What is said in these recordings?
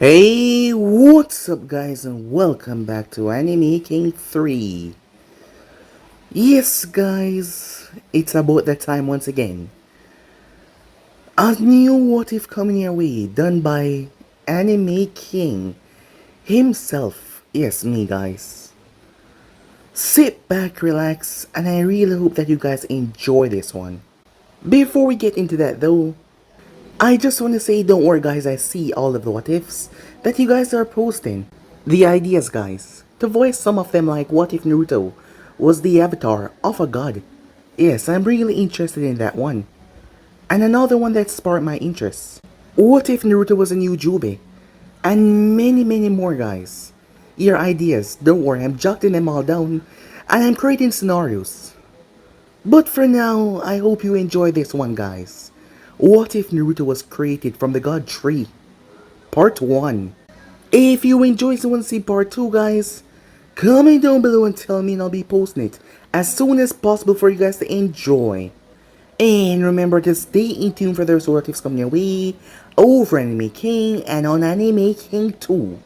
Hey, what's up guys and welcome back to Anime King 3. Yes guys, it's about that time once again. A new what if coming your way done by Anime King himself. Yes, me guys. Sit back, relax, and I really hope that you guys enjoy this one. Before we get into that though, I just want to say don't worry guys, I see all of the what ifs that you guys are posting. The ideas guys, to voice some of them like what if Naruto was the avatar of a god. Yes, I'm really interested in that one. And another one that sparked my interest. What if Naruto was a new Jubi? And many more guys. Your ideas, don't worry, I'm jotting them all down and I'm creating scenarios. But for now, I hope you enjoy this one guys. What if Naruto was created from the god tree? Part 1. If you enjoyed and want to see part 2 guys, comment down below and tell me and I'll be posting it as soon as possible for you guys to enjoy. And remember to stay in tune for those what ifs coming your way over Anime King and on Anime King 2.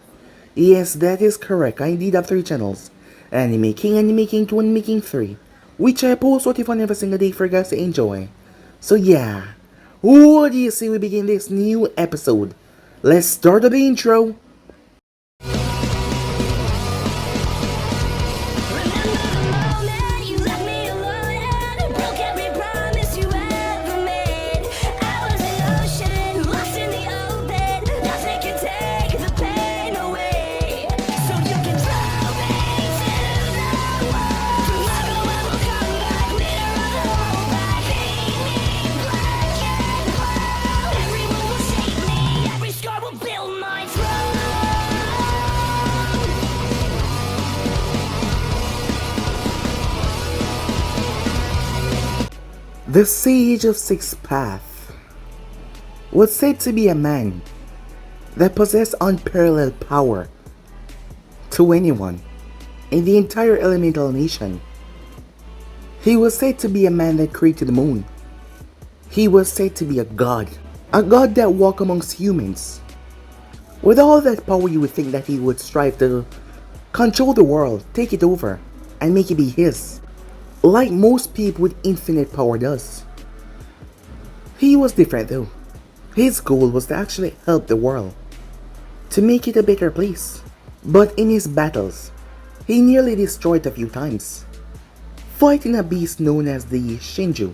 Yes, that is correct, I indeed have 3 channels. Anime King, Anime King 2, Anime King 3. Which I post what if on every single day for you guys to enjoy. So yeah, what do you say we begin this new episode? Let's start the intro. The Sage of Sixth Path was said to be a man that possessed unparalleled power to anyone in the entire elemental nation. He was said to be a man that created the moon. He was said to be a god that walked amongst humans. With all that power, you would think that he would strive to control the world, take it over, and make it be his. Like most people with infinite power does. He was different though. His goal was to actually help the world, to make it a better place. But in his battles, he nearly destroyed a few times, fighting a beast known as the Shinju,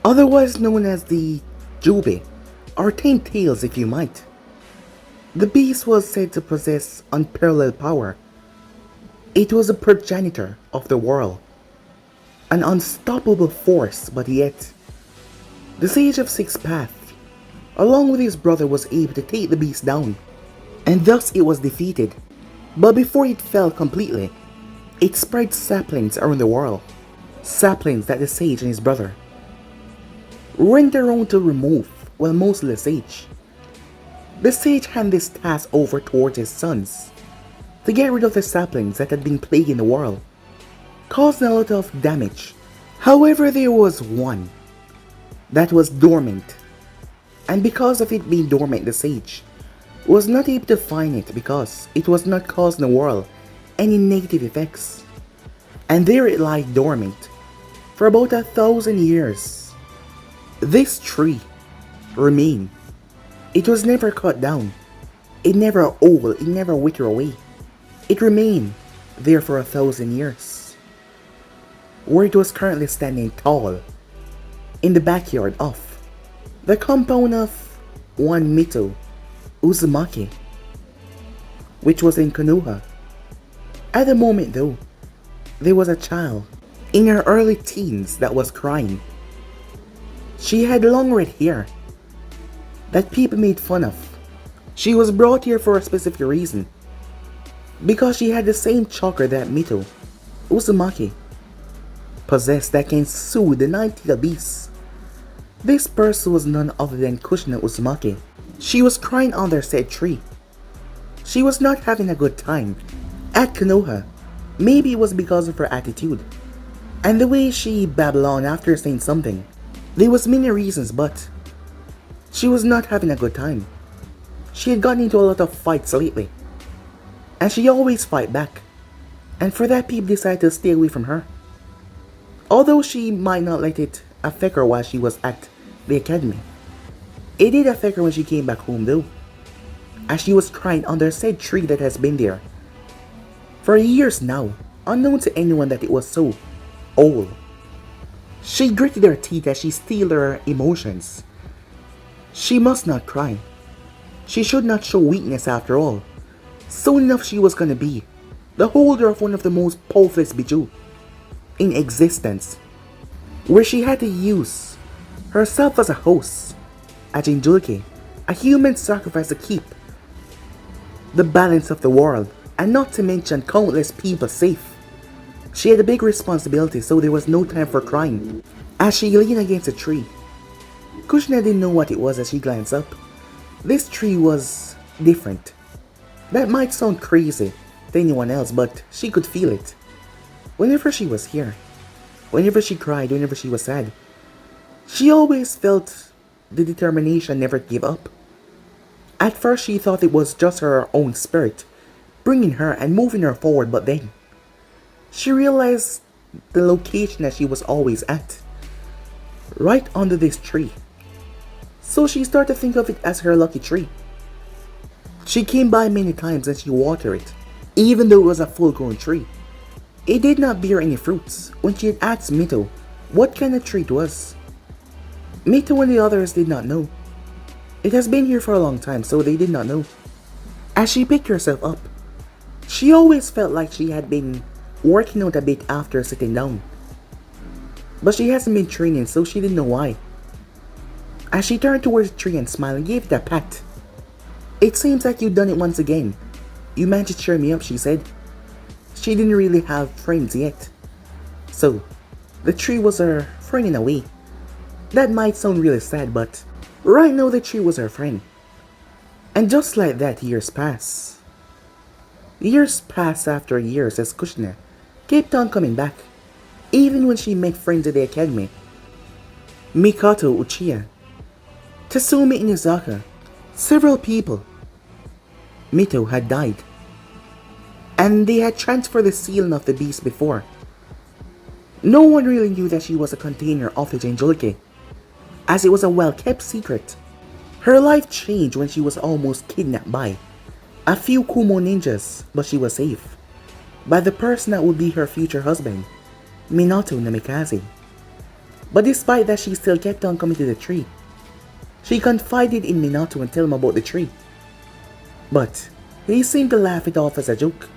otherwise known as the Jubi, or 10 tails if you might. The beast was said to possess unparalleled power. It was a progenitor of the world, an unstoppable force, but yet, the Sage of Sixth Path, along with his brother, was able to take the beast down, and thus it was defeated. But before it fell completely, it spread saplings around the world, saplings that the Sage and his brother went around to remove, well, mostly the Sage. The Sage handed this task over towards his sons, to get rid of the saplings that had been plaguing the world, causing a lot of damage. However, there was one that was dormant, and because of it being dormant, the Sage was not able to find it because it was not causing the world any negative effects. And there it lay dormant for about 1,000 years. This tree remained. It was never cut down. It never old, it never withered away. It remained there for 1,000 years, where it was currently standing tall in the backyard of the compound of one Mito Uzumaki, which was in Konoha. At the moment though, there was a child in her early teens that was crying. She had long red hair that people made fun of. She was brought here for a specific reason, because she had the same chakra that Mito Uzumaki possessed that can soothe the nine-tailed beast. This person was none other than Kushina Uzumaki. She was crying under said tree. She was not having a good time at Konoha. Maybe it was because of her attitude and the way she babbled on after saying something. There was many reasons, but she was not having a good time. She had gotten into a lot of fights lately, and she always fight back, and for that people decided to stay away from her. Although she might not let it affect her while she was at the academy, it did affect her when she came back home though, as she was crying under said tree that has been there for years now, unknown to anyone that it was so old. She gritted her teeth as she steeled her emotions. She must not cry. She should not show weakness after all. Soon enough she was gonna be the holder of one of the most powerful bijou in existence, where she had to use herself as a host, a Jinjulke, a human sacrifice to keep the balance of the world, and not to mention countless people safe. She had a big responsibility, so there was no time for crying. As she leaned against a tree, Kushna didn't know what it was as she glanced up. This tree was different. That might sound crazy to anyone else, but she could feel it. Whenever she was here, whenever she cried, whenever she was sad, she always felt the determination never to give up. At first she thought it was just her own spirit bringing her and moving her forward, but then she realized the location that she was always at, right under this tree. So she started to think of it as her lucky tree. She came by many times and she watered it, even though it was a full-grown tree. It did not bear any fruits. When she had asked Mito what kind of tree it was, Mito and the others did not know. It has been here for a long time, so they did not know. As she picked herself up, she always felt like she had been working out a bit after sitting down. But she hasn't been training, so she didn't know why. As she turned towards the tree and smiled and gave it a pat. "It seems like you've done it once again. You managed to cheer me up," she said. She didn't really have friends yet, so the tree was her friend in a way. That might sound really sad, but right now the tree was her friend. And just like that, years pass. Years pass after years as Kushna kept on coming back, even when she met friends at the academy. Mikoto Uchiha, Tatsumi Inuzaka, several people. Mito had died, and they had transferred the sealing of the beast before. No one really knew that she was a container of the Jinjulke, as it was a well-kept secret. Her life changed when she was almost kidnapped by a few Kumo ninjas, but she was safe by the person that would be her future husband, Minato Namikaze. But despite that, she still kept on coming to the tree. She confided in Minato and told him about the tree, but he seemed to laugh it off as a joke.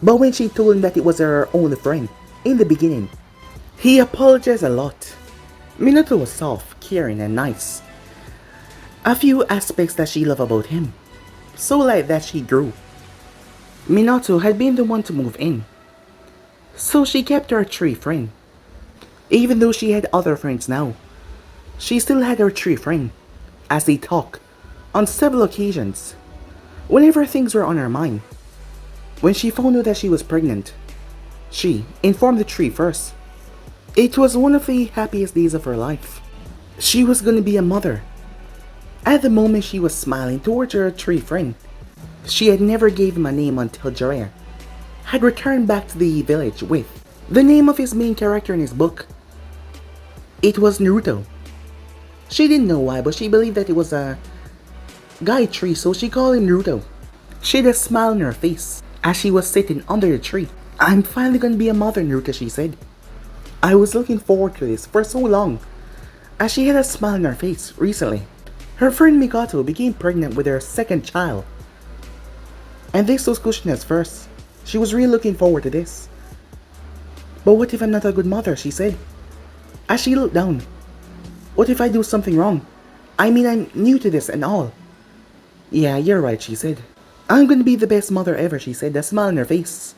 But when she told him that it was her only friend in the beginning, he apologized a lot. Minato was soft, caring, and nice. A few aspects that she loved about him. So like that she grew. Minato had been the one to move in, so she kept her tree friend. Even though she had other friends now, she still had her tree friend, as they talked on several occasions, whenever things were on her mind. When she found out that she was pregnant, she informed the tree first. It was one of the happiest days of her life. She was going to be a mother. At the moment she was smiling towards her tree friend. She had never gave him a name until Jiraiya had returned back to the village with the name of his main character in his book. It was Naruto. She didn't know why, but she believed that it was a guy tree, so she called him Naruto. She had a smile on her face as she was sitting under the tree. "I'm finally gonna be a mother, Naruto," she said. "I was looking forward to this for so long." As she had a smile on her face recently, her friend Mikoto became pregnant with her second child. And this was Kushina's first. She was really looking forward to this. "But what if I'm not a good mother?" she said. As she looked down, "What if I do something wrong? I mean, I'm new to this and all." "Yeah, you're right," she said. "I'm gonna be the best mother ever," she said, a smile on her face.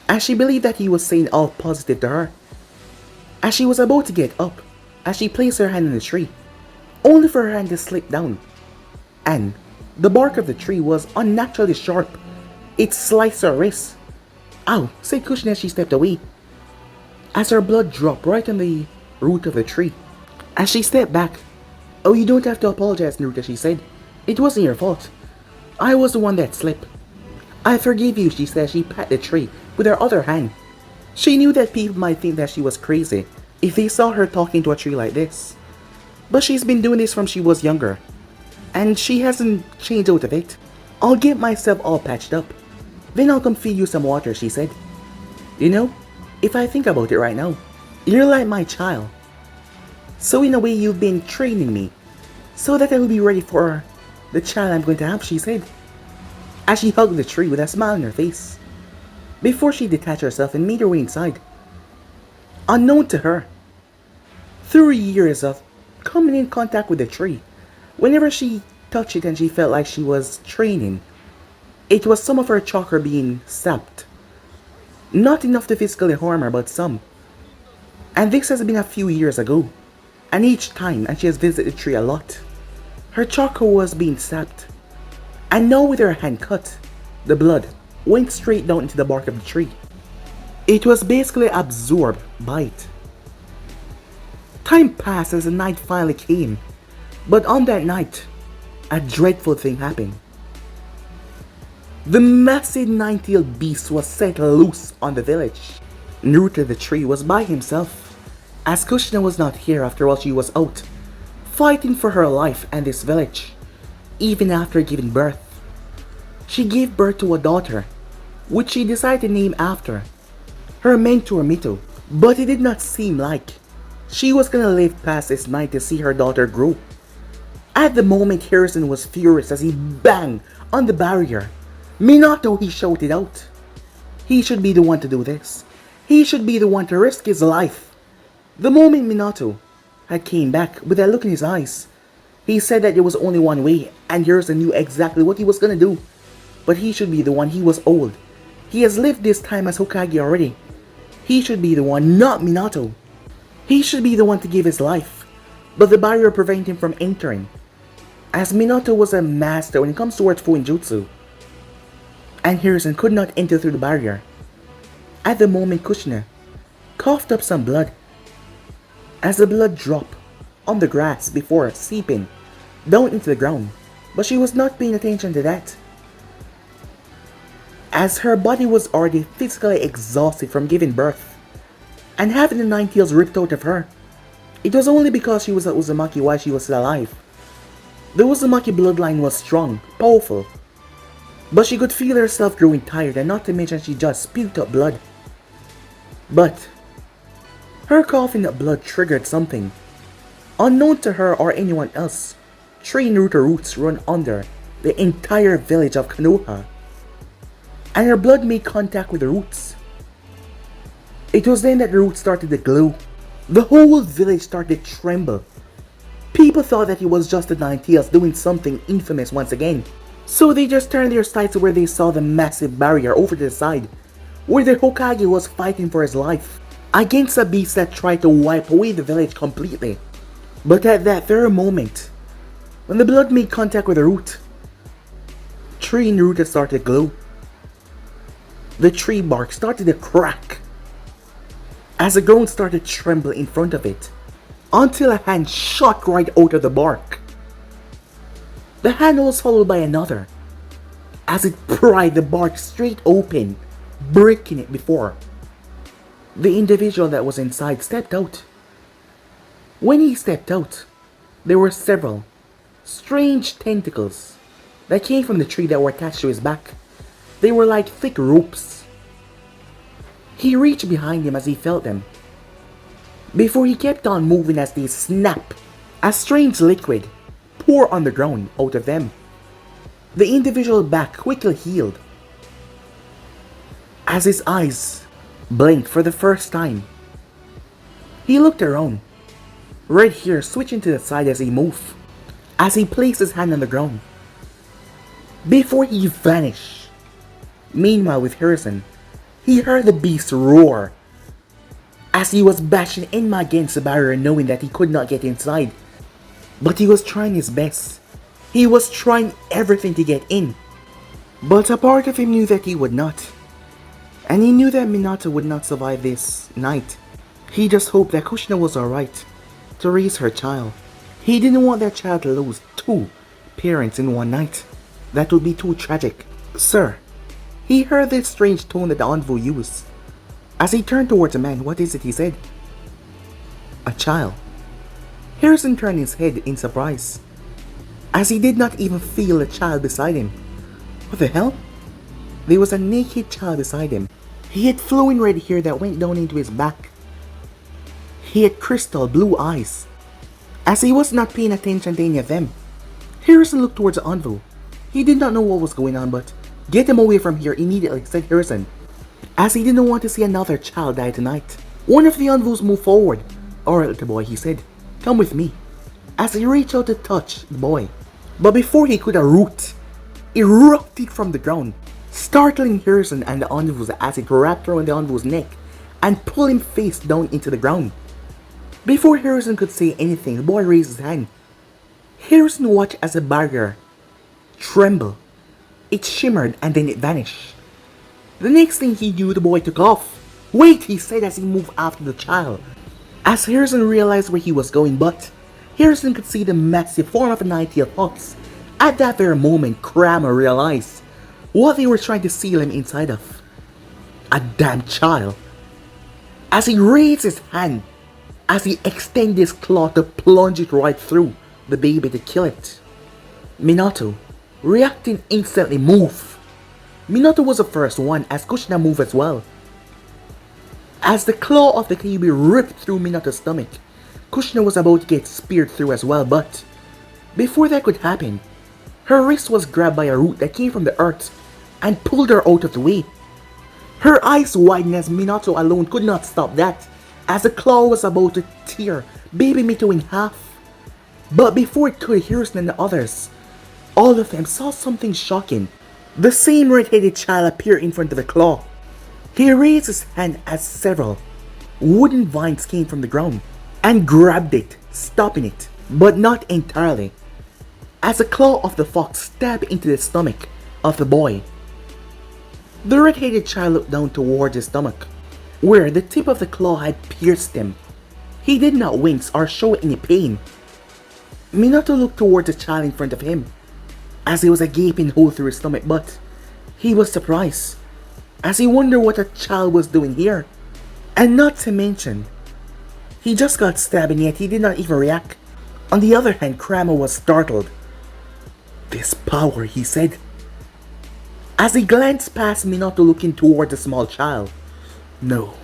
As she believed that he was saying all positive to her. As she was about to get up, as she placed her hand on the tree, only for her hand to slip down. And the bark of the tree was unnaturally sharp. It sliced her wrist. "Ow," said Kushina as she stepped away, as her blood dropped right on the root of the tree. As she stepped back, "Oh, you don't have to apologize, Naruto," she said. It wasn't your fault. I was the one that slipped. I forgive you, she said. She pat the tree with her other hand. She knew that people might think that she was crazy if they saw her talking to a tree like this. But she's been doing this from she was younger, and she hasn't changed out of it. I'll get myself all patched up. Then I'll come feed you some water, she said. You know, if I think about it right now, you're like my child. So in a way you've been training me, so that I will be ready for the child I'm going to have, she said, as she hugged the tree with a smile on her face, before she detached herself and made her way inside. Unknown to her, through years of coming in contact with the tree, whenever she touched it and she felt like she was training, it was some of her chakra being sapped. Not enough to physically harm her, but some. And this has been a few years ago, and each time, and she has visited the tree a lot, her chakra was being sapped. And now with her hand cut, the blood went straight down into the bark of the tree. It was basically absorbed by it. Time passed as the night finally came, but on that night, a dreadful thing happened. The massive nine-tailed beast was set loose on the village. Naruto the tree was by himself, as Kushina was not here. After all, she was out, fighting for her life and this village, even after giving birth. She gave birth to a daughter, which she decided to name after her mentor Mito, but it did not seem like she was gonna live past this night to see her daughter grow. At the moment, Harrison was furious as he banged on the barrier. Minato, he shouted out. He should be the one to do this. He should be the one to risk his life. The moment Minato had came back with that look in his eyes, he said that there was only one way, and Harrison knew exactly what he was gonna do. But he should be the one. He was old. He has lived this time as Hokage already. He should be the one, not Minato. He should be the one to give his life, but the barrier prevented him from entering, as Minato was a master when it comes towards Fuinjutsu, and Harrison could not enter through the barrier. At the moment, Kushina coughed up some blood, as the blood dropped on the grass before seeping down into the ground, but she was not paying attention to that, as her body was already physically exhausted from giving birth and having the nine tails ripped out of her. It was only because she was a Uzumaki why she was still alive. The Uzumaki bloodline was strong, powerful, but she could feel herself growing tired, and not to mention she just spewed up blood. But her coughing up blood triggered something. Unknown to her or anyone else, 3 Naruto roots run under the entire village of Konoha, and her blood made contact with the roots. It was then that the roots started to glow. The whole village started to tremble. People thought that it was just the Nine Tails doing something infamous once again, so they just turned their sights to where they saw the massive barrier over to the side, where the Hokage was fighting for his life against a beast that tried to wipe away the village completely. But at that very moment, when the blood made contact with the root, 3 Naruto started to glow. The tree bark started to crack as the ground started to tremble in front of it, until a hand shot right out of the bark. The hand was followed by another, as it pried the bark straight open, breaking it before the individual that was inside stepped out. When he stepped out, there were several strange tentacles that came from the tree that were attached to his back. They were like thick ropes. He reached behind him as he felt them, before he kept on moving as they snapped. A strange liquid poured on the ground out of them. The individual's back quickly healed, as his eyes blinked for the first time. He looked around, red hair switching to the side as he moved, as he placed his hand on the ground, before he vanished. Meanwhile, with Harrison, he heard the beast roar as he was bashing in against the barrier, knowing that he could not get inside. But he was trying his best. He was trying everything to get in. But a part of him knew that he would not. And he knew that Minato would not survive this night. He just hoped that Kushina was alright to raise her child. He didn't want that child to lose 2 parents in one night. That would be too tragic. Sir, he heard this strange tone that the envoy used. As he turned towards the man, what is it he said? A child. Harrison turned his head in surprise, as he did not even feel a child beside him. What the hell? There was a naked child beside him. He had flowing red hair that went down into his back. He had crystal blue eyes. As he was not paying attention to any of them, Harrison looked towards the envoy. He did not know what was going on, but "Get him away from here immediately," said Harrison, as he didn't want to see another child die tonight. One of the envoys moved forward. "Alright, little boy," he said, "come with me," as he reached out to touch the boy. But before he could, a root erupted from the ground, startling Harrison and the envoys as it wrapped around the envoy's neck and pulled him face down into the ground. Before Harrison could say anything, the boy raised his hand. Harrison watched as the barrier trembled. It shimmered and then it vanished. The next thing he knew, the boy took off. "Wait," he said as he moved after the child, as Harrison realized where he was going, but Harrison could see the massive form of an ideal fox. At that very moment, Kramer realized what they were trying to seal him inside of. A damn child. As he raised his hand, as he extended his claw to plunge it right through the baby to kill it. Minato, reacting instantly, moved. Minato was the first one, as Kushina moved as well. As the claw of the Kyuubi ripped through Minato's stomach, Kushina was about to get speared through as well, but before that could happen, her wrist was grabbed by a root that came from the earth and pulled her out of the way. Her eyes widened as Minato alone could not stop that, as the claw was about to tear baby Mito in half. But before it could, Harrison and the others, all of them saw something shocking. The same red-headed child appeared in front of the claw. He raised his hand as several wooden vines came from the ground and grabbed it, stopping it, but not entirely, as the claw of the fox stabbed into the stomach of the boy. The red-headed child looked down towards his stomach, where the tip of the claw had pierced him. He did not wince or show any pain. Minato looked towards the child in front of him, as there was a gaping hole through his stomach, but he was surprised, as he wondered what the child was doing here. And not to mention, he just got stabbed and yet he did not even react. On the other hand, Kramer was startled. "This power," he said, as he glanced past Minato looking toward the small child. "No,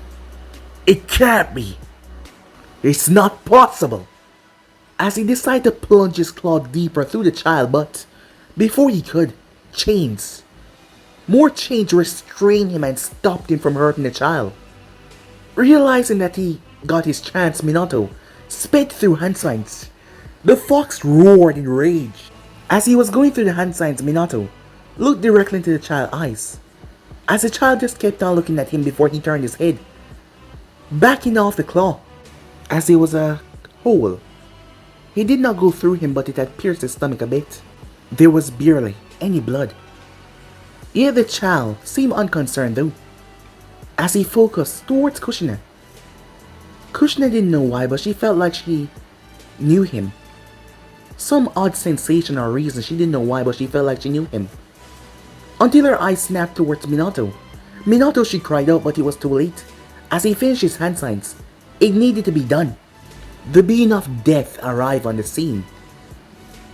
it can't be. It's not possible." As he decided to plunge his claw deeper through the child, but before he could, more chains restrained him and stopped him from hurting the child. Realizing that he got his chance, Minato sped through hand signs. The fox roared in rage. As he was going through the hand signs, Minato looked directly into the child's eyes, as the child just kept on looking at him before he turned his head, backing off the claw, as there was a hole. He did not go through him, but it had pierced his stomach a bit. There was barely any blood. Yet the child seemed unconcerned though, as he focused towards Kushina. Kushina didn't know why, but she felt like she knew him. Some odd sensation or reason, she didn't know why, but she felt like she knew him. Until her eyes snapped towards Minato. "Minato," she cried out, but it was too late. As he finished his hand signs, it needed to be done. The being of death arrived on the scene,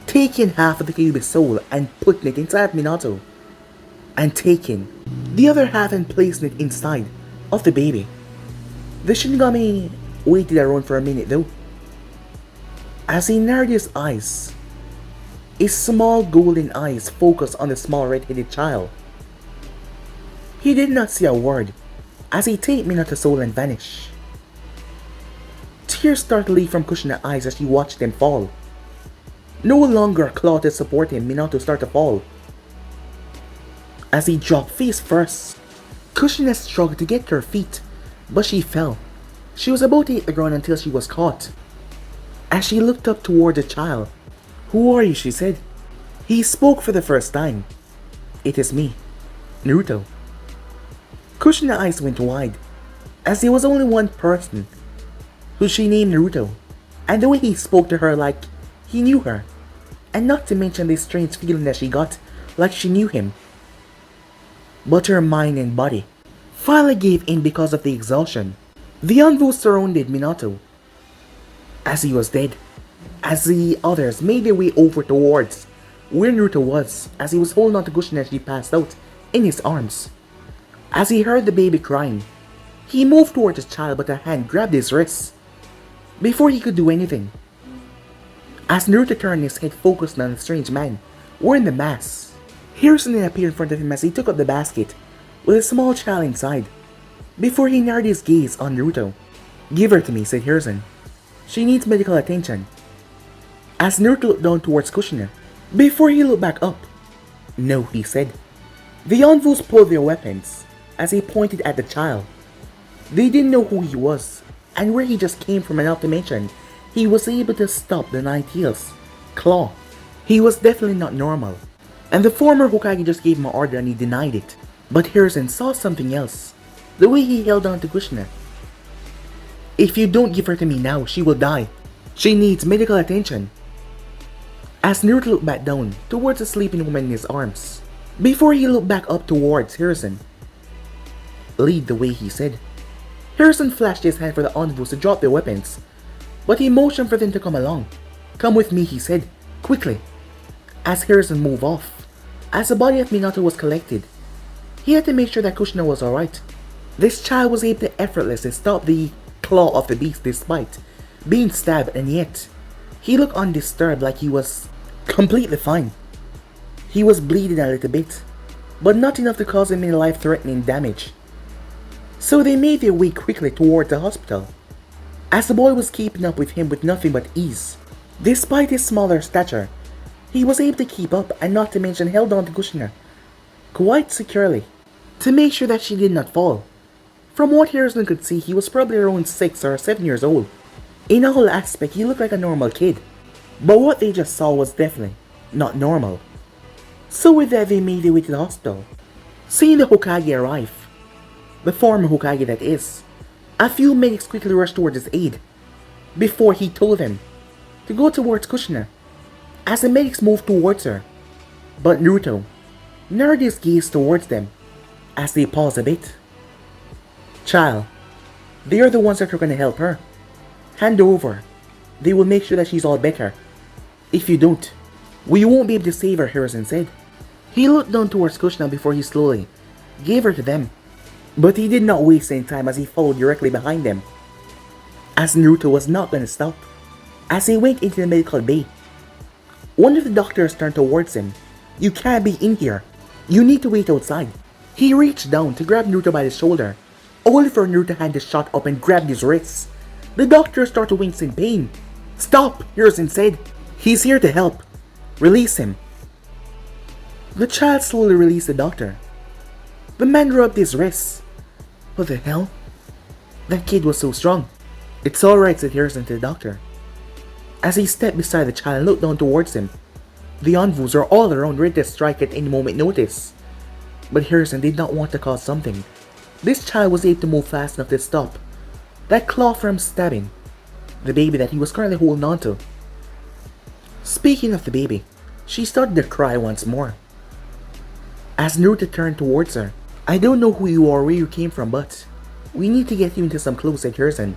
taking half of the Kyuubi's soul and putting it inside Minato, and taking the other half and placing it inside of the baby. The Shinigami waited around for a minute though. As he narrowed his eyes, his small golden eyes focused on the small red-headed child. He did not say a word as he take Minato's soul and vanish. Tears started to leak from Kushina's eyes as she watched them fall. No longer a claw to support him, Minato started to fall. As he dropped face first, Kushina struggled to get to her feet, but she fell. She was about to hit the ground until she was caught. As she looked up toward the child, "Who are you?" she said. He spoke for the first time. "It is me, Naruto." Kushina's eyes went wide, as there was only one person who she named Naruto, and the way he spoke to her like he knew her. And not to mention this strange feeling that she got, like she knew him. But her mind and body finally gave in because of the exhaustion. The envoy surrounded Minato as he was dead, as the others made their way over towards where Naruto was, as he was holding on to Kushina as she passed out in his arms. As he heard the baby crying, he moved towards his child, but a hand grabbed his wrist before he could do anything. As Naruto turned his head focused on the strange man wearing the mask, Hiruzen then appeared in front of him as he took up the basket with a small child inside, before he narrowed his gaze on Naruto. "Give her to me," said Hiruzen. "She needs medical attention." As Naruto looked down towards Kushina, before he looked back up. "No," he said. The envoys pulled their weapons as he pointed at the child. They didn't know who he was, and where he just came from, and not to mention, he was able to stop the Nine Tails' claw. He was definitely not normal, and the former Hokage just gave him an order and he denied it. But Hiruzen saw something else, the way he held on to Kushina. "If you don't give her to me now, she will die. She needs medical attention." As Naruto looked back down towards the sleeping woman in his arms, before he looked back up towards Hiruzen. "Lead the way," he said. Hiruzen flashed his hand for the envoys to drop their weapons, but he motioned for them to come along. "Come with me," he said, quickly. As Hiruzen moved off, as the body of Minato was collected, he had to make sure that Kushina was alright. This child was able to effortlessly stop the claw of the beast despite being stabbed, and yet he looked undisturbed, like he was completely fine. He was bleeding a little bit, but not enough to cause him any life-threatening damage. So they made their way quickly toward the hospital, as the boy was keeping up with him with nothing but ease. Despite his smaller stature, he was able to keep up, and not to mention held on to Kushina quite securely to make sure that she did not fall. From what Hiruzen could see, he was probably around 6 or 7 years old. In a whole aspect, he looked like a normal kid, but what they just saw was definitely not normal. So with that, they made their way to the hospital. Seeing the Hokage arrive, the former Hokage that is, a few medics quickly rushed towards his aid, before he told them to go towards Kushina. As the medics moved towards her, but Naruto narrowed his gaze towards them as they paused a bit. "Child, they are the ones that are going to help her. Hand over. They will make sure that she's all better. If you don't, we won't be able to save her," Hiruzen said. He looked down towards Kushina before he slowly gave her to them. But he did not waste any time as he followed directly behind them, as Naruto was not going to stop. As he went into the medical bay, one of the doctors turned towards him. "You can't be in here. You need to wait outside." He reached down to grab Naruto by the shoulder, only for Naruto to hand his shot up and grabbed his wrists. The doctor started to wince in pain. "Stop," Hiruzen said. "He's here to help. Release him." The child slowly released the doctor. The man rubbed his wrists. What the hell? That kid was so strong. "It's alright," said Hiruzen to the doctor, as he stepped beside the child and looked down towards him. The envoys are all around, ready to strike at any moment notice. But Hiruzen did not want to cause something. This child was able to move fast enough to stop that claw from stabbing the baby that he was currently holding on to. Speaking of the baby, she started to cry once more. As Naruto turned towards her, "I don't know who you are or where you came from, but we need to get you into some clothes," said Hiruzen,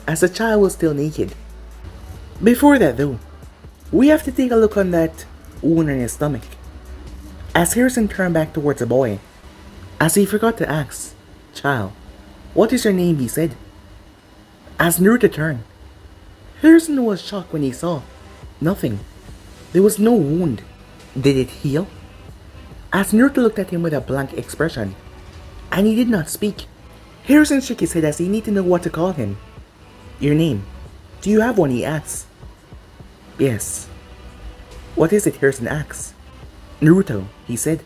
as the child was still naked. Before that though, we have to take a look on that wound in his stomach. As Hiruzen turned back towards the boy, as he forgot to ask, "Child, what is your name?" he said. As Naruto turned, Hiruzen was shocked when he saw nothing. There was no wound. Did it heal? As Naruto looked at him with a blank expression, and he did not speak. Hiruzen shook his head as he needed to know what to call him. "Your name? Do you have one?" he asked. "Yes." "What is it?" Hiruzen asked. "Naruto," he said.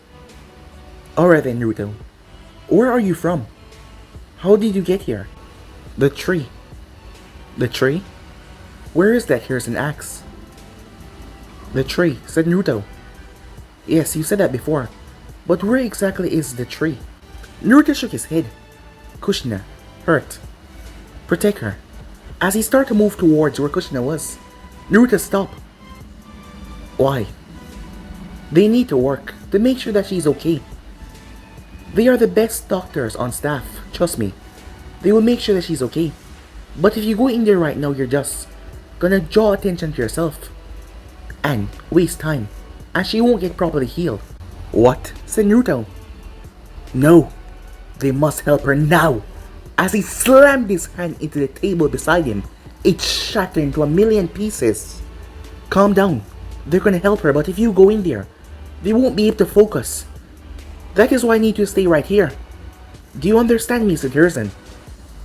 "Alright then, Naruto. Where are you from? How did you get here?" "The tree." "The tree? Where is that?" Hiruzen asked. "The tree," said Naruto. "Yes, you said that before, but where exactly is the tree?" Naruto shook his head. "Kushina, hurt. Protect her." As he started to move towards where Kushina was, Naruto stopped. Why? They need to work to make sure that she's okay. They are the best doctors on staff, trust me. They will make sure that she's okay. But if you go in there right now, you're just gonna draw attention to yourself and waste time, and she won't get properly healed. What? Said Naruto. No, they must help her now. As he slammed his hand into the table beside him, it shattered into a million pieces. Calm down. They're gonna help her, but if you go in there, they won't be able to focus. That is why I need to stay right here. Do you understand me, said Hiruzen?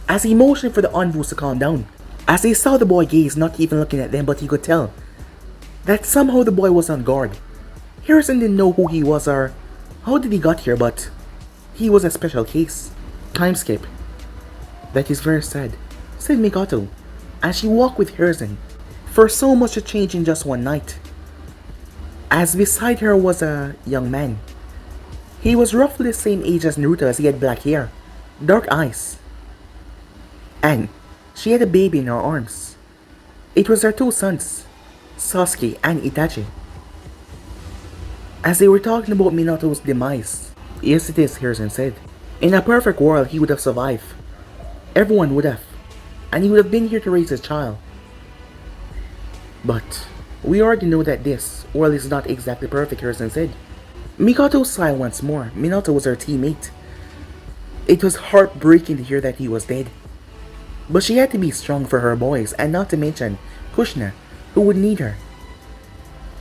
As he motioned for the envoys to calm down. As he saw the boy gaze, not even looking at them, but he could tell that somehow the boy was on guard. Hiruzen didn't know who he was or how did he got here, but he was a special case. Time skip. That is very sad, said Mikoto, as she walked with Hiruzen. For so much to change in just one night. As beside her was a young man. He was roughly the same age as Naruto, as he had black hair, dark eyes, and she had a baby in her arms. It was her two sons, Sasuke and Itachi. As they were talking about Minato's demise. Yes, it is, Hiruzen said. In a perfect world, he would have survived. Everyone would have. And he would have been here to raise his child. But we already know that this world is not exactly perfect, Hiruzen said. Mikoto sighed once more. Minato was her teammate. It was heartbreaking to hear that he was dead. But she had to be strong for her boys, and not to mention Kushina, who would need her.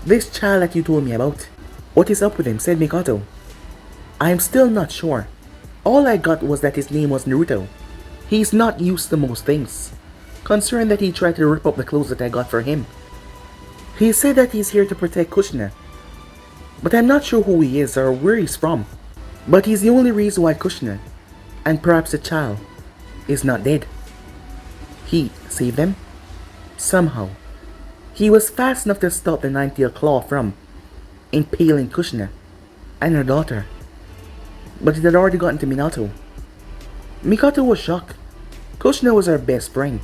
This child that you told me about, what is up with him, said Mikoto. I am still not sure. All I got was that his name was Naruto. He's not used to most things, considering that he tried to rip up the clothes that I got for him. He said that he's here to protect Kushina, but I'm not sure who he is or where he's from. But he's the only reason why Kushina, and perhaps the child, is not dead. He saved them? Somehow. He was fast enough to stop the nine-tailed claw from impaling Kushina and her daughter. But it had already gotten to Minato. Mikoto was shocked. Kushina was her best friend.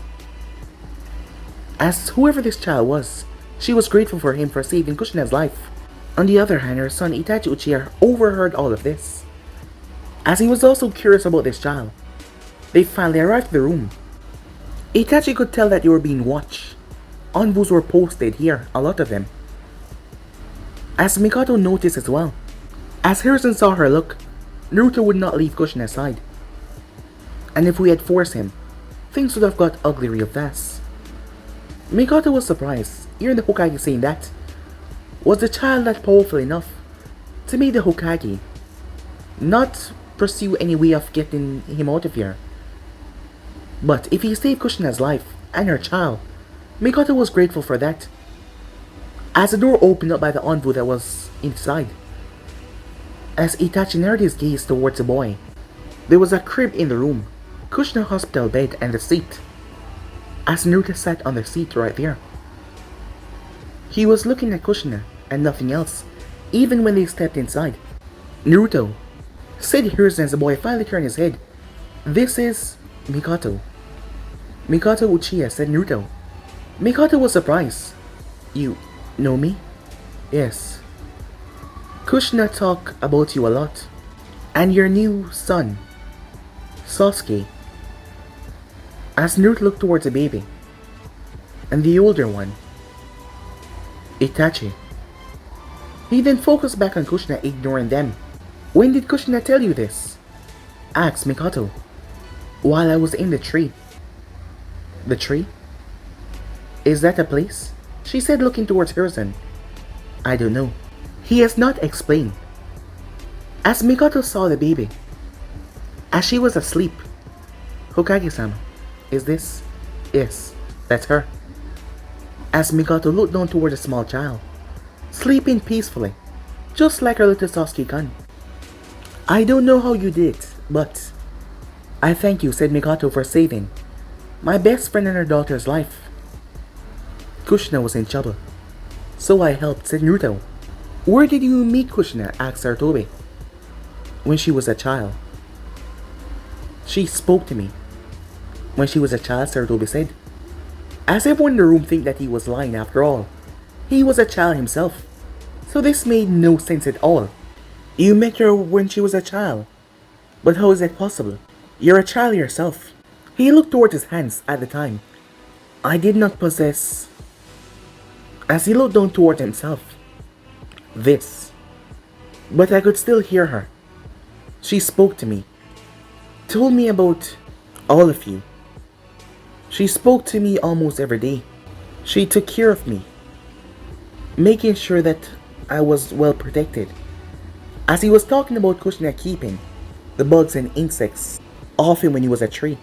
As whoever this child was, she was grateful for him for saving Kushina's life. On the other hand, her son Itachi Uchiha overheard all of this. As he was also curious about this child, they finally arrived at the room. Itachi could tell that they were being watched. Envoys were posted here, a lot of them. As Mikoto noticed as well. As Hiruzen saw her look, Naruto would not leave Kushina's side. And if we had forced him, things would have got ugly real fast. Mikoto was surprised, hearing the Hokage saying that. Was the child that powerful enough to make the Hokage not pursue any way of getting him out of here? But if he saved Kushina's life and her child, Mikoto was grateful for that. As the door opened up by the envoy that was inside, as Itachi narrowed his gaze towards the boy, there was a crib in the room, Kushina hospital bed, and a seat. As Naruto sat on the seat right there. He was looking at Kushina and nothing else, even when they stepped inside. Naruto, said Hiruzen as the boy finally turned his head. This is Mikoto. Mikoto Uchiha, said Naruto. Mikoto was surprised. You know me? Yes. Kushina talked about you a lot. And your new son, Sasuke. As Naruto looked towards the baby. And the older one, Itachi. He then focused back on Kushina, ignoring them. When did Kushina tell you this? Asked Mikoto. While I was in the tree. The tree? Is that a place? She said, looking towards Hiruzen. I don't know. He has not explained. As Mikoto saw the baby, as she was asleep. Hokage-sama, is this? Yes, that's her. As Mikoto looked down toward the small child, sleeping peacefully, just like her little Sasuke-kun. I don't know how you did it, but I thank you, said Mikoto, for saving my best friend and her daughter's life. Kushina was in trouble, so I helped, said Naruto. Where did you meet Kushina? Asked Sarutobi. When she was a child. She spoke to me. When she was a child, Sarutobi said. As everyone in the room think that he was lying after all. He was a child himself. So this made no sense at all. You met her when she was a child. But how is that possible? You're a child yourself. He looked toward his hands at the time. I did not possess... As he looked down toward himself. This. But I could still hear her. She spoke to me. Told me about all of you. She spoke to me almost every day. She took care of me, making sure that I was well protected. As he was talking about Kushner keeping the bugs and insects off him when he was a tree,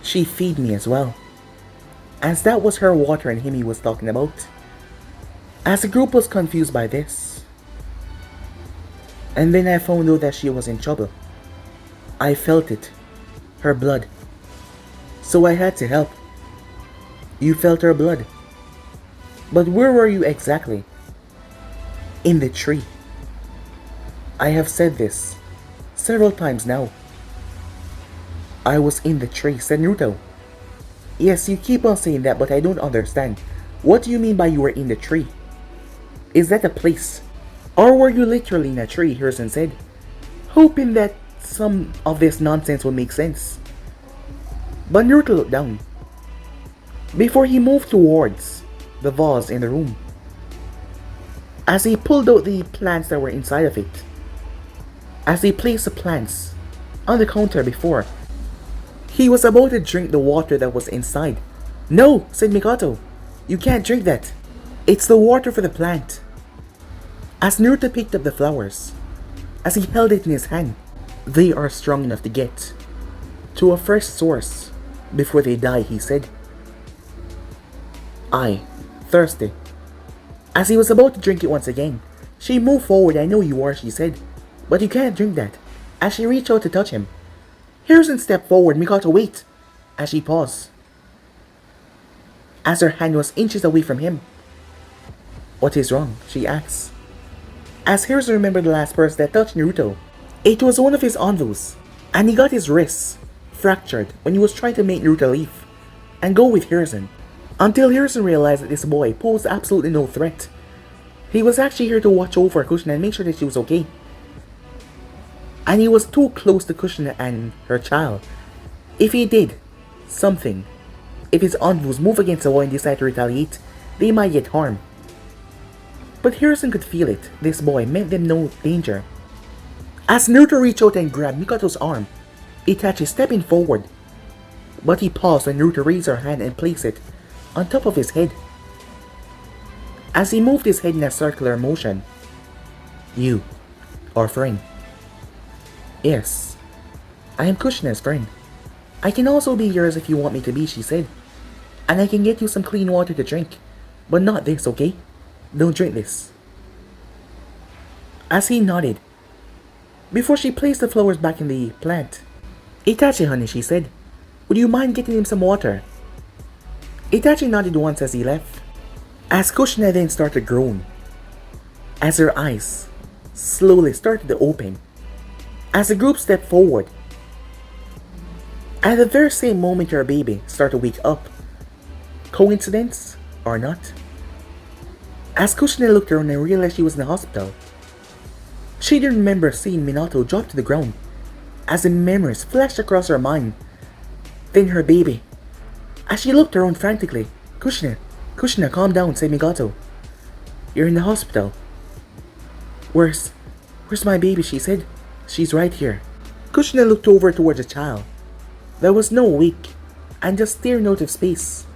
she feed me as well, as that was her water and him he was talking about. As the group was confused by this, and then I found out that she was in trouble. I felt it, her blood, so I had to help. You felt her blood. But where were you exactly? In the tree. I have said this several times now. I was in the tree, said Naruto. Yes, you keep on saying that, but I don't understand. What do you mean by you were in the tree? Is that a place? Or were you literally in a tree, Hiruzen said, hoping that some of this nonsense would make sense. But Naruto looked down before he moved towards the vase in the room. As he pulled out the plants that were inside of it. As he placed the plants on the counter before, he was about to drink the water that was inside. No, said Mikoto. You can't drink that. It's the water for the plant. As Naruto picked up the flowers, as he held it in his hand, they are strong enough to get to a fresh source before they die, he said. Thirsty. As he was about to drink it once again, she moved forward. I know you are, she said, but you can't drink that. As she reached out to touch him, Hiruzen stepped forward. Mikoto, wait. As she paused, as her hand was inches away from him. What is wrong? She asked. As Hiruzen remembered the last person that touched Naruto, it was one of his envoys, and he got his wrists fractured when he was trying to make Naruto leave and go with Hiruzen. Until Hiruzen realized that this boy posed absolutely no threat. He was actually here to watch over Kushina and make sure that she was okay. And he was too close to Kushina and her child. If he did something, if his envoys move against the boy and decide to retaliate, they might get harmed. But Hiruzen could feel it. This boy meant them no danger. As Naruto reached out and grabbed Mikoto's arm, Itachi stepping forward. But he paused when Naruto raised her hand and placed it on top of his head. As he moved his head in a circular motion. You, our friend. Yes, I am Kushina's friend. I can also be yours if you want me to be, she said. And I can get you some clean water to drink. But not this, okay? Don't drink this. As he nodded, before she placed the flowers back in the plant. Itachi, honey, she said. Would you mind getting him some water? Itachi nodded once as he left. As Kushina then started to groan. As her eyes slowly started to open. As the group stepped forward. At the very same moment her baby started to wake up. Coincidence or not? As Kushina looked around and realized she was in the hospital. She didn't remember seeing Minato drop to the ground. As the memories flashed across her mind. Then her baby. As she looked around frantically. Kushina, calm down, said Minato. You're in the hospital. Where's my baby, she said. She's right here. Kushina looked over towards the child. There was no wake, and just staring out of space.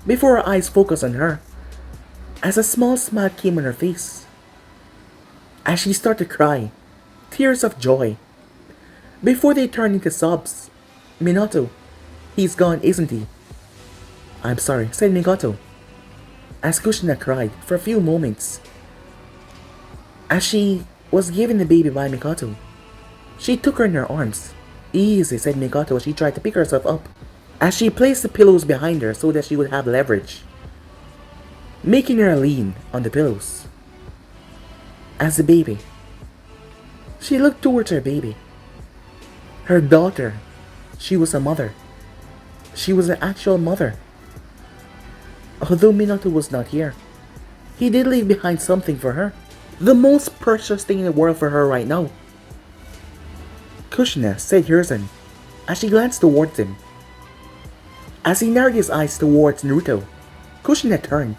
Before her eyes focused on her. As a small smile came on her face. As she started to cry. Tears of joy. Before they turned into sobs. Minato, he's gone, isn't he? I'm sorry, said Minato. As Kushina cried for a few moments. As she was given the baby by Mikoto, she took her in her arms. Easy, said Mikoto as she tried to pick herself up. As she placed the pillows behind her so that she would have leverage, making her lean on the pillows. As the baby, she looked towards her baby. Her daughter. She was a mother. She was an actual mother. Although Minato was not here, He did leave behind something for her. The most precious thing in the world for her right now. Kushina, said Hiruzen, as she glanced towards him. As he narrowed his eyes towards Naruto, Kushina turned,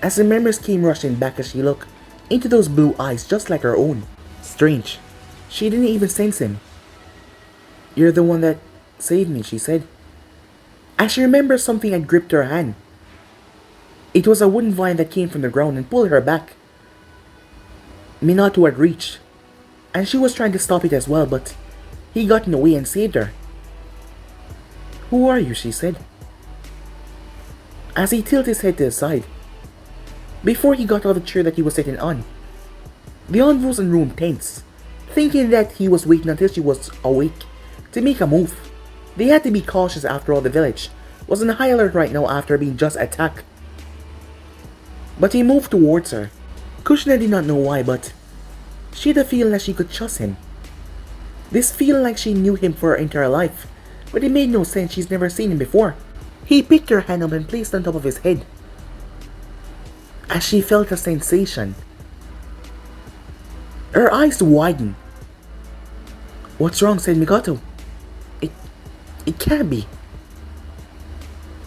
as the memories came rushing back as she looked into those blue eyes just like her own. Strange, she didn't even sense him. You're the one that saved me, she said, as she remembered something had gripped her hand. It was a wooden vine that came from the ground and pulled her back. Minato had reached, and she was trying to stop it as well, but he got in the way and saved her. Who are you? She said, as he tilted his head to the side. Before he got out of the chair that he was sitting on, the envoys in the room tense, thinking that he was waiting until she was awake to make a move. They had to be cautious after all. The village was on high alert right now after being just attacked. But he moved towards her. Kushina did not know why, but she had a feeling that she could trust him. This feeling like she knew him for her entire life, but it made no sense. She's never seen him before. He picked her hand up and placed it on top of his head. As she felt a sensation, her eyes widened. What's wrong? Said Mikoto. It can't be.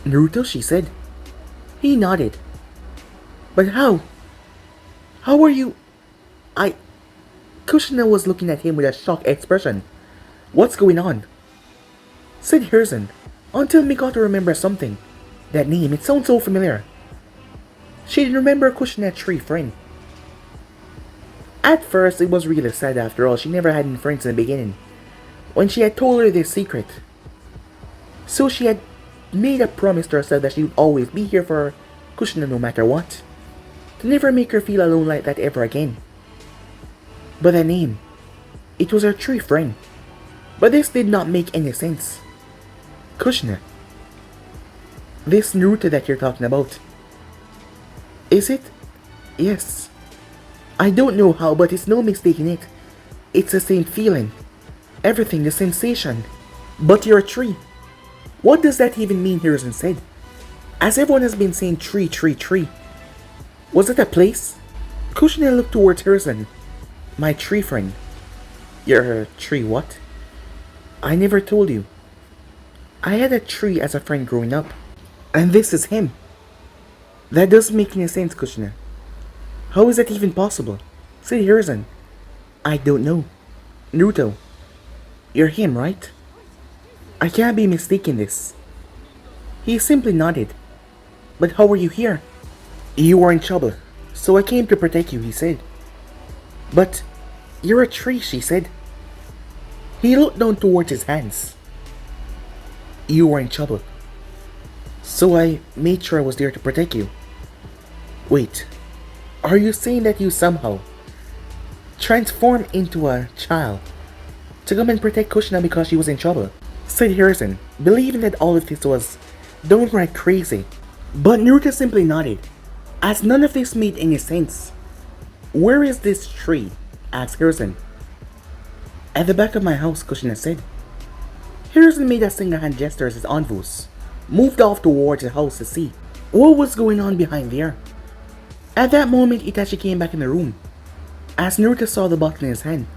Naruto, she said. He nodded. But how? How are you? Kushina was looking at him with a shocked expression. What's going on? Said Hiruzen, until Mikoto remembered something. That name, it sounds so familiar. She didn't remember Kushina's tree friend. At first, it was really sad after all. She never had any friends in the beginning, when she had told her this secret. So she had made a promise to herself that she would always be here for Kushina no matter what. To never make her feel alone like that ever again. But the name, it was her true friend. But this did not make any sense. Kushina. This Naruto that you're talking about. Is it? Yes. I don't know how, but it's no mistaking it. It's the same feeling. Everything, the sensation. But you're a tree. What does that even mean? Hiruzen said, as everyone has been saying tree, tree, tree. Was it a place? Kushina looked towards Hiruzen. My tree friend. Your tree what? I never told you. I had a tree as a friend growing up. And this is him. That doesn't make any sense, Kushina. How is that even possible? Said Hiruzen. I don't know. Naruto. You're him, right? I can't be mistaken this. He simply nodded. But how are you here? You were in trouble, so I came to protect you, he said. But you're a tree, she said. He looked down towards his hands. You were in trouble, so I made sure I was there to protect you. Wait, are you saying that you somehow transformed into a child to come and protect Kushina because she was in trouble? Said Hiruzen, believing that all of this was downright crazy. But Naruto simply nodded, as none of this made any sense. Where is this tree? Asked Hiruzen. At the back of my house, Kushina said. Hiruzen made a single hand gesture as his envoys moved off towards the house to see what was going on behind there. At that moment, Itachi came back in the room, as Naruto saw the bottle in his hand.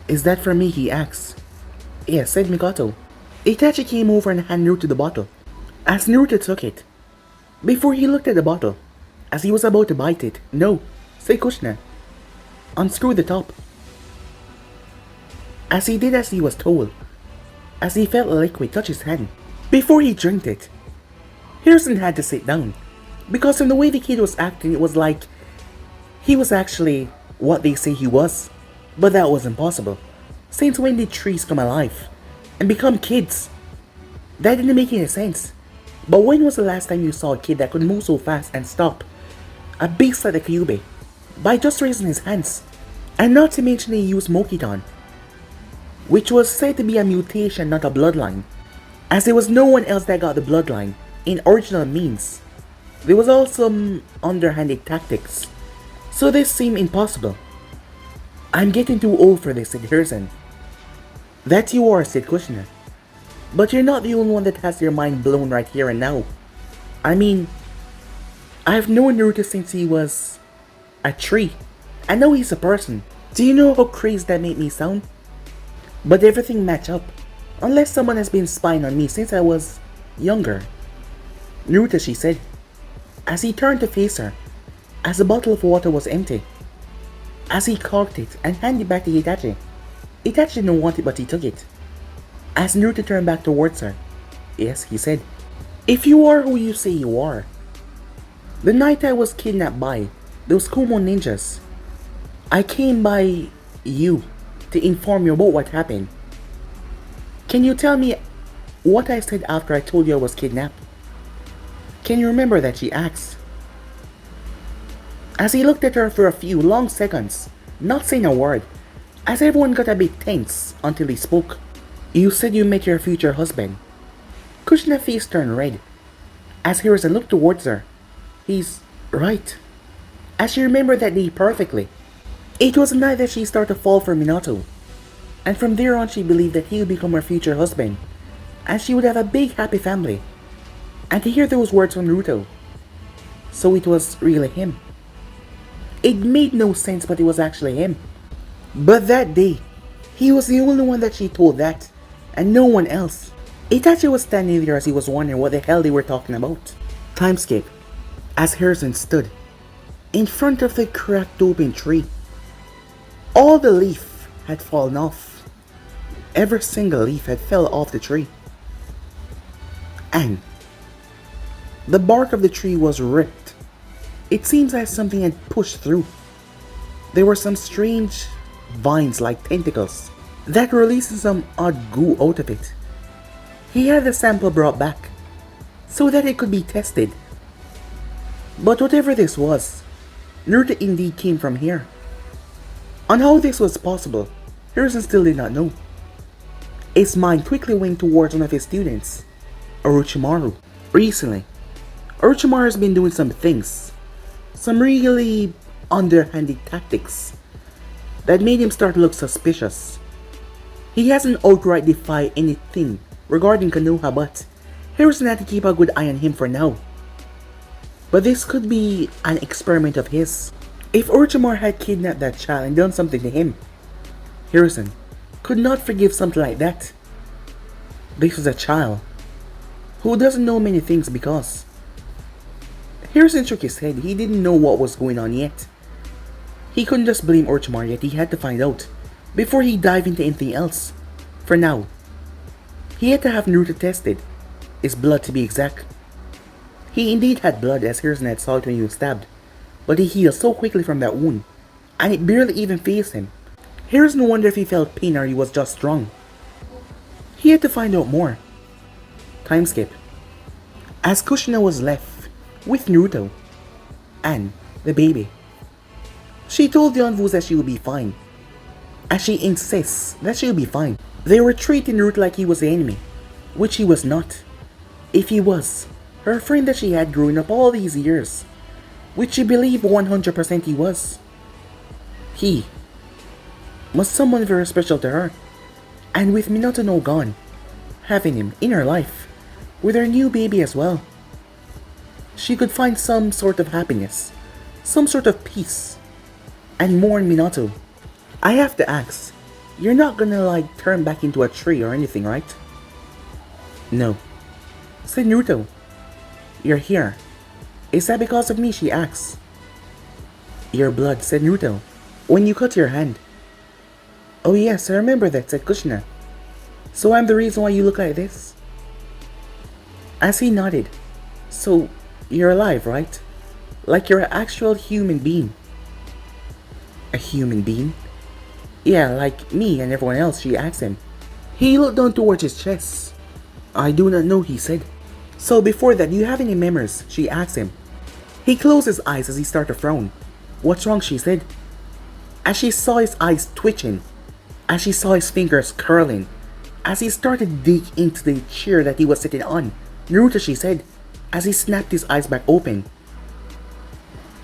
Is that for me? He asked. Yes, said Mikoto. Itachi came over and handed Naruto the bottle, as Naruto took it. Before he looked at the bottle, as he was about to bite it. No, said Kushina. Unscrew the top. As he did as he was told, as he felt a liquid touch his hand. Before he drank it, Hiruzen had to sit down, because from the way the kid was acting, it was like he was actually what they say he was. But that was impossible. Since when did trees come alive and become kids? That didn't make any sense. But when was the last time you saw a kid that could move so fast and stop a beast like the Kyuubi by just raising his hands? And not to mention he used Mokiton, which was said to be a mutation, not a bloodline, as there was no one else that got the bloodline in original means. There was also some underhanded tactics, so this seemed impossible. I'm getting too old for this, said Hiruzen. That you are, said Kushina. But you're not the only one that has your mind blown right here and now. I I've known Naruto since he was a tree. I know he's a person. Do you know how crazy that made me sound? But everything match up. Unless someone has been spying on me since I was younger. Naruto, she said, as he turned to face her, as the bottle of water was empty. As he corked it and handed it back to Itachi. Itachi didn't want it, but he took it. As Naruto turned back towards her, yes, he said, if you are who you say you are, the night I was kidnapped by those Kumo ninjas, I came by you to inform you about what happened. Can you tell me what I said after I told you I was kidnapped? Can you remember that, she asked. As he looked at her for a few long seconds, not saying a word, as everyone got a bit tense until he spoke. You said you met your future husband. Kushina's face turned red. As Hiruzen looked towards her, he's right. As she remembered that day perfectly. It was the night that she started to fall for Minato. And from there on she believed that he would become her future husband. And she would have a big happy family. And to hear those words from Naruto. So it was really him. It made no sense, but it was actually him. But that day, he was the only one that she told that. And no one else. Itachi was standing there as he was wondering what the hell they were talking about. Time skip. As Hiruzen stood in front of the cracked open tree. All the leaf had fallen off. Every single leaf had fell off the tree. And the bark of the tree was ripped. It seems as something had pushed through. There were some strange vines like tentacles that were releasing some odd goo out of it. He had the sample brought back so that it could be tested. But whatever this was, Naruto indeed came from here. On how this was possible, Hiruzen still did not know. His mind quickly went towards one of his students, Orochimaru. Recently, Orochimaru has been doing some things, some really underhanded tactics that made him start to look suspicious. He hasn't outright defied anything regarding Konoha, but Hiruzen had to keep a good eye on him for now. But this could be an experiment of his. If Orochimaru had kidnapped that child and done something to him, Hiruzen could not forgive something like that. This was a child who doesn't know many things because Hiruzen shook his head. He didn't know what was going on yet. He couldn't just blame Orochimaru yet. He had to find out before he dived into anything else. For now, he had to have Naruto tested. His blood, to be exact. He indeed had blood, as Hiruzen had saw it when he was stabbed. But he healed so quickly from that wound, and it barely even fazed him. Hiruzen wondered if he felt pain or he was just strong. He had to find out more. Time skip. As Kushina was left with Naruto and the baby, she told the Anvus that she would be fine. As she insists that she will be fine. They were treating Naruto like he was the enemy, which he was not. If he was, her friend that she had growing up all these years, which she believed 100% he was. He was someone very special to her, and with Minato now gone, having him in her life, with her new baby as well, she could find some sort of happiness, some sort of peace, and mourn Minato. I have to ask, you're not gonna like turn back into a tree or anything, right? No. Said Naruto. You're here. Is that because of me? She asks. Your blood, said Naruto. When you cut your hand. Oh yes, I remember that, said Kushina. So I'm the reason why you look like this? As he nodded. So, you're alive, right? Like you're an actual human being. A human being? Yeah, like me and everyone else, she asked him. He looked down towards his chest. I do not know, he said. So before that, do you have any memories? She asked him. He closed his eyes as he started to frown. What's wrong? She said. As she saw his eyes twitching, as she saw his fingers curling, as he started to dig into the chair that he was sitting on. Naruto, she said, as he snapped his eyes back open.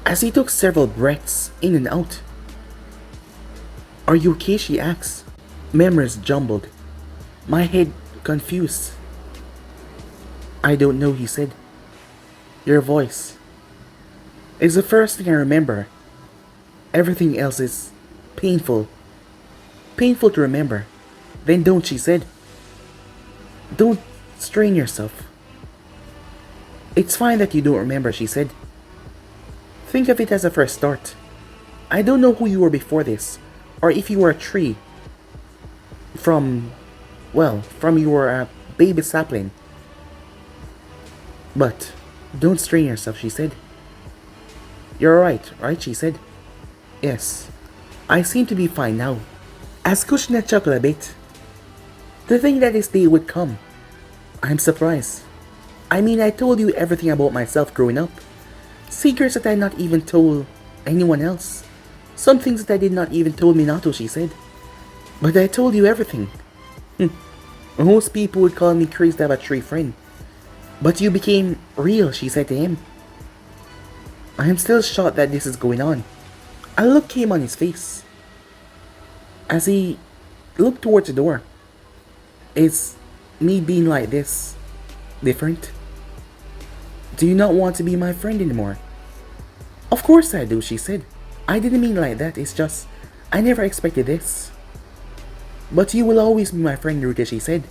As he took several breaths in and out. Are you okay? She asked. Memories jumbled. My head confused. I don't know, he said. Your voice. It's the first thing I remember. Everything else is painful. Painful to remember. Then don't, she said. Don't strain yourself. It's fine that you don't remember, she said. Think of it as a first start. I don't know who you were before this, or if you were a tree. From you were a baby sapling. But don't strain yourself, she said. You're alright, right? She said. Yes, I seem to be fine now. As Kushna chuckled a bit. To think that this day would come. I'm surprised. I mean, I told you everything about myself growing up. Secrets that I not even told anyone else. Some things that I did not even told Minato, she said. But I told you everything. Most people would call me crazy to have a tree friend. But you became real, she said to him. I am still shocked that this is going on. A look came on his face. As he looked towards the door. Is me being like this different? Do you not want to be my friend anymore? Of course I do, she said. I didn't mean like that, it's just, I never expected this. But you will always be my friend, Naruto, she said.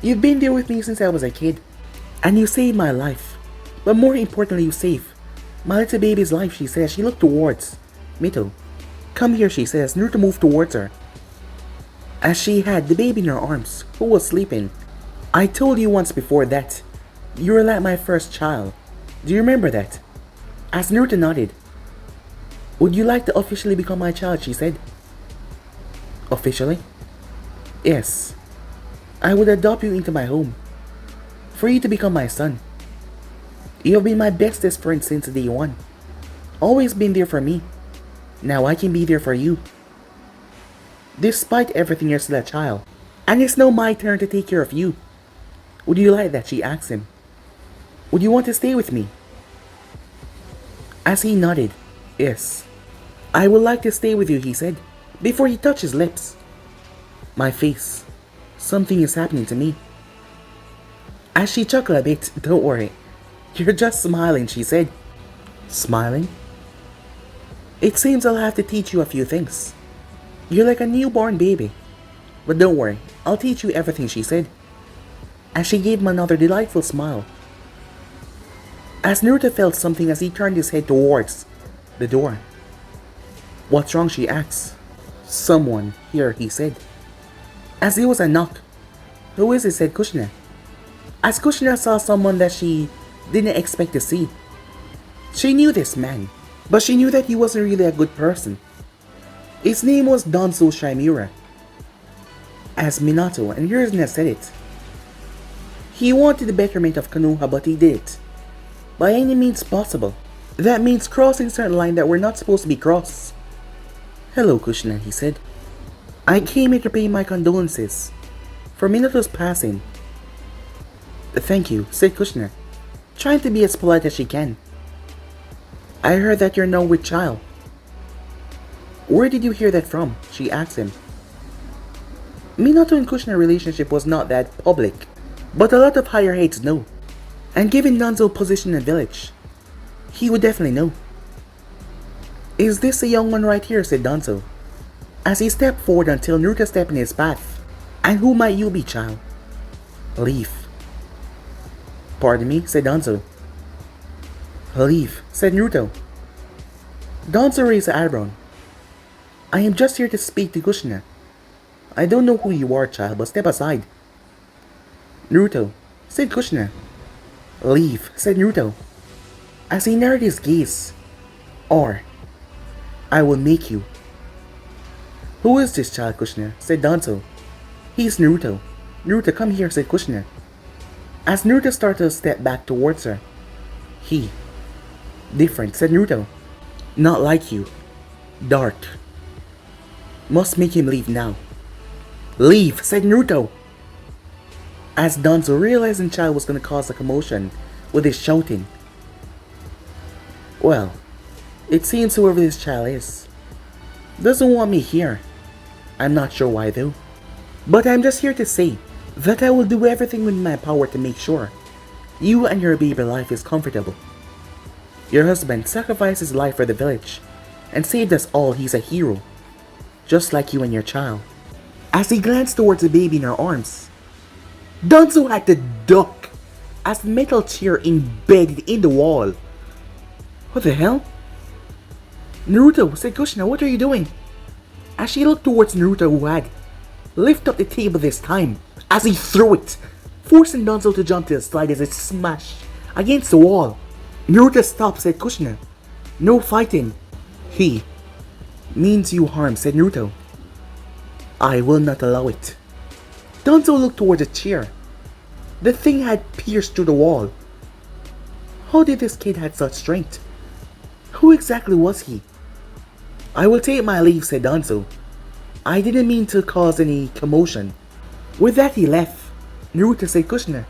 You've been there with me since I was a kid. And you saved my life. But more importantly, you saved my little baby's life, she said as she looked towards Mito. Come here, she says. Naruto moved towards her. As she had the baby in her arms, who was sleeping. I told you once before that you were like my first child. Do you remember that? As Naruto nodded. Would you like to officially become my child, she said. Officially? Yes. I would adopt you into my home. For you to become my son. You have been my bestest friend since day one. Always been there for me. Now I can be there for you. Despite everything, you're still a child. And it's now my turn to take care of you. Would you like that? She asked him. Would you want to stay with me? As he nodded, yes. I would like to stay with you, he said, before he touched his lips. My face. Something is happening to me. As she chuckled a bit, don't worry. You're just smiling, she said. Smiling? It seems I'll have to teach you a few things. You're like a newborn baby. But don't worry, I'll teach you everything, she said. As she gave him another delightful smile. As Naruto felt something as he turned his head towards the door. What's wrong, she asked. Someone here, he said. As there was a knock. Who is it, said Kushina. As Kushina saw someone that she didn't expect to see. She knew this man, but she knew that he wasn't really a good person. His name was Danzo Shimura. As Minato and Hiruzen said it. He wanted the betterment of Konoha, but he did it. By any means possible. That means crossing certain lines that were not supposed to be crossed. Hello, Kushina, he said. I came here to pay my condolences for Minato's passing. Thank you, said Kushina, trying to be as polite as she can. I heard that you're now with child. Where did you hear that from? She asked him. Minato and Kushina's relationship was not that public, but a lot of higher heads know. And given Danzo's position in the village, he would definitely know. Is this the young one right here, said Danzo, as he stepped forward until Naruto stepped in his path. And who might you be, child? Leaf. Pardon me, said Danzo. Leave, said Naruto. Danzo raised an eyebrow. I am just here to speak to Kushina. I don't know who you are, child, but step aside. Naruto, said Kushina. Leave, said Naruto, as he narrowed his gaze. Or, I will make you. Who is this child, Kushina? Said Danzo. He's Naruto. Naruto, come here, said Kushina. As Naruto started to step back towards her. He. Different, said Naruto. Not like you. Dark. Must make him leave now. Leave, said Naruto. As Danzo realized the child was going to cause a commotion with his shouting. Well, it seems whoever this child is doesn't want me here. I'm not sure why though. But I'm just here to say that I will do everything within my power to make sure you and your baby life is comfortable. Your husband sacrificed his life for the village and saved us all. He's a hero, just like you and your child. As he glanced towards the baby in her arms, Danzo had to duck as the metal chair embedded in the wall. What the hell? Naruto, said Kushina, what are you doing? As she looked towards Naruto, who had lifted up the table this time, as he threw it, forcing Danzo to jump to the side as it smashed against the wall. Naruto stopped, said Kushina. No fighting. He means you harm, said Naruto. I will not allow it. Danzo looked towards the chair. The thing had pierced through the wall. How did this kid have such strength? Who exactly was he? I will take my leave, said Danzo. I didn't mean to cause any commotion. With that he left. Naruto said, Kushina,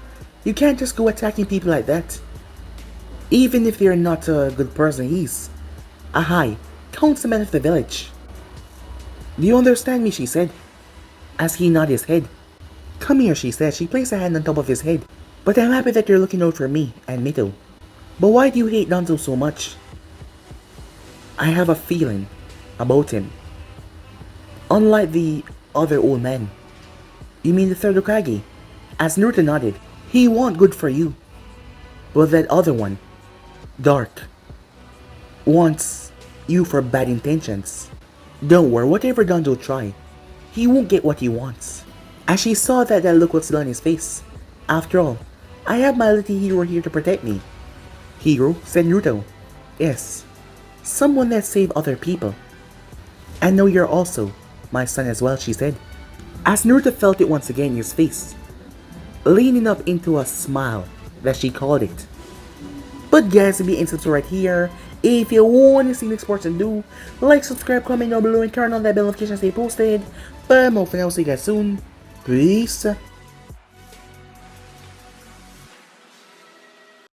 you can't just go attacking people like that. Even if they're not a good person, he's a high councilman of the village. Do you understand me, she said, as he nodded his head. Come here, she said. She placed a hand on top of his head. But I'm happy that you're looking out for me and Mito. But why do you hate Danzo so much? I have a feeling about him. Unlike the other old men. You mean the third Hokage? As Naruto nodded, he want good for you. But that other one, Dark, wants you for bad intentions. Don't worry, whatever Danzo try, he won't get what he wants. As she saw that look was still on his face. After all, I have my little hero here to protect me. Hero, said Naruto. Yes, someone that saved other people. And know you're also my son as well, she said. As Naruto felt it once again in his face, leaning up into a smile that she called it. But guys, be and subscribe right here. If you want to see next sports and do, like, subscribe, comment down below, and turn on that bell notification to stay posted. But more for now, see you guys soon. Peace.